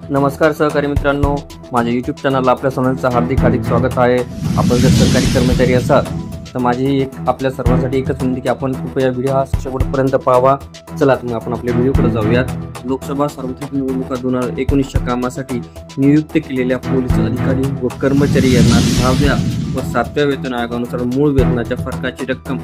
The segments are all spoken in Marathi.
नमस्कार सहकारी मित्रांनो, माझ्या यूट्यूब चॅनलला आपल्या सर्वांचं हार्दिक स्वागत आहे। आपण जर सरकारी कर्मचारी असाल तर माझी एक आपल्या सर्वांसाठी एकच विनंती की आपण कृपया व्हिडिओ हा शेवटपर्यंत पाहावा। चला मग आपण आपल्या व्हिडिओकडे जाऊयात। लोकसभा सार्वत्रिक निवडणुका 2019च्या कामासाठी नियुक्त केलेल्या पोलीस अधिकारी व कर्मचारी यांना 6व्या व 7व्या वेतन आयोगानुसार मूळ वेतनाच्या फरकाची रक्कम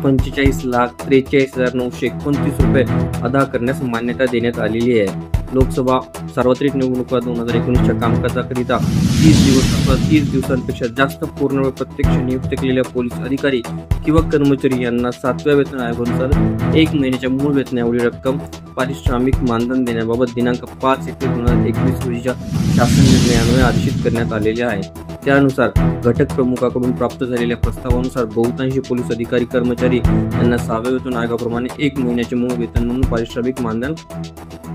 45,43,929 रुपये अदा करण्यास मान्यता देण्यात आलेली आहे। लोकसभा सार्वत्रिक निवडणुका 2019च्या कामकाजाकरिता 30 दिवस अथवा 30 दिवसांपेक्षा जास्त पूर्ण व प्रत्यक्ष नियुक्त केलेल्या पोलीस अधिकारी किंवा कर्मचारी यांना 7व्या वेतन आयोगानुसार 1 महिन्याच्या मूळ वेतन एवढी रक्कम पारिश्रमिक मानधन देण्याबाबत दिनांक 5 एप्रिल 2021 रोजीच्या शासन निर्णयान्वये आदेशित करण्यात आलेले आहे। त्यानुसार घटक प्रमुखाकडून प्राप्त झालेल्या प्रस्तावानुसार बहुतांशी पोलीस अधिकारी कर्मचारी यांना 6व्या वेतन आयोगाप्रमाणे 1 महिन्याचे मूळ वेतन म्हणून पारिश्रमिक मानधन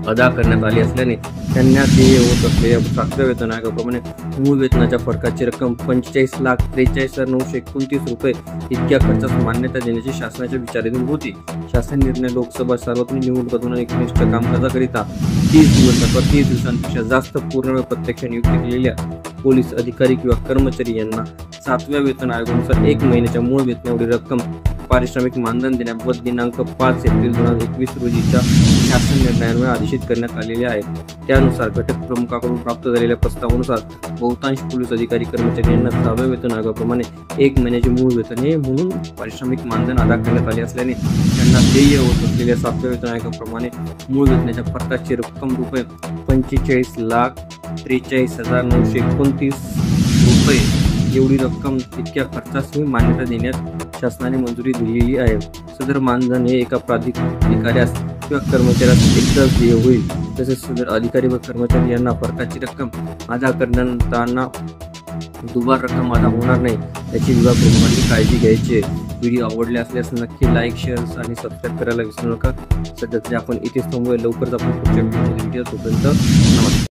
अदा करण्यात आले असल्याने त्यांना देय होत असलेल्या 7व्या वेतन आयोगाप्रमाणे मूळ वेतनाच्या फरकाची रक्कम 45,43,929 रुपये इतक्या खर्चास मान्यता देण्याची शासनाच्या विचाराधीन होती। शासन निर्णय लोकसभा सार्वत्रिक निवडणुका 2019च्या कामकाजाकरिता 30 दिवस अथवा 30 दिवसांपेक्षा जास्त पूर्ण व प्रत्यक्ष नियुक्त केलेल्या पोलीस अधिकारी किंवा कर्मचारी यांना 7व्या वेतन आयोगानुसार 1 महिन्याच्या मूळ वेतन एवढी रक्कम पारिश्रमिक मानधन देण्याबाबत दिनांक 5 एप्रिल 2021 रोजीच्या शासन निर्णयान्वये आदेशित करण्यात आलेले आहे। त्यानुसार घटक प्रमुखाकडून प्राप्त झालेल्या प्रस्तावानुसार बहुतांश पोलीस अधिकारी कर्मचारी यांना 6व्या वेतन आयोगाप्रमाणे 1 महिन्याचे मूळ वेतन हे म्हणून पारिश्रमिक मानधन अदा करण्यात आले असल्याने त्यांना देय होत असलेल्या 7व्या वेतन आयोगाप्रमाणे मूळ वेतनाच्या फरकाची रक्कम रुपये 45,43,929 रुपये एवढी रक्कम इतक्या खर्चासही मान्यता देण्यास शासनाने मंजुरी दिलेली आहे। सदर मानधन हे एका प्राधिकाऱ्यास किंवा कर्मचाऱ्यास एकदाच देय होईल। तसेच सदर अधिकारी व कर्मचारी यांना फरकाची रक्कम अदा करताना दुबार रक्कम अदा होणार नाही याची विभाग प्रमुखांनी काळजी घ्यायची आहे। व्हिडिओ आवडले असल्यास नक्की लाईक, शेअर आणि सबस्क्राईब करायला विसरू नका। सध्या आपण इथेच थांबूया। लवकरच आपण पुढच्या व्हिडिओ तोपर्यंत नमस्कार।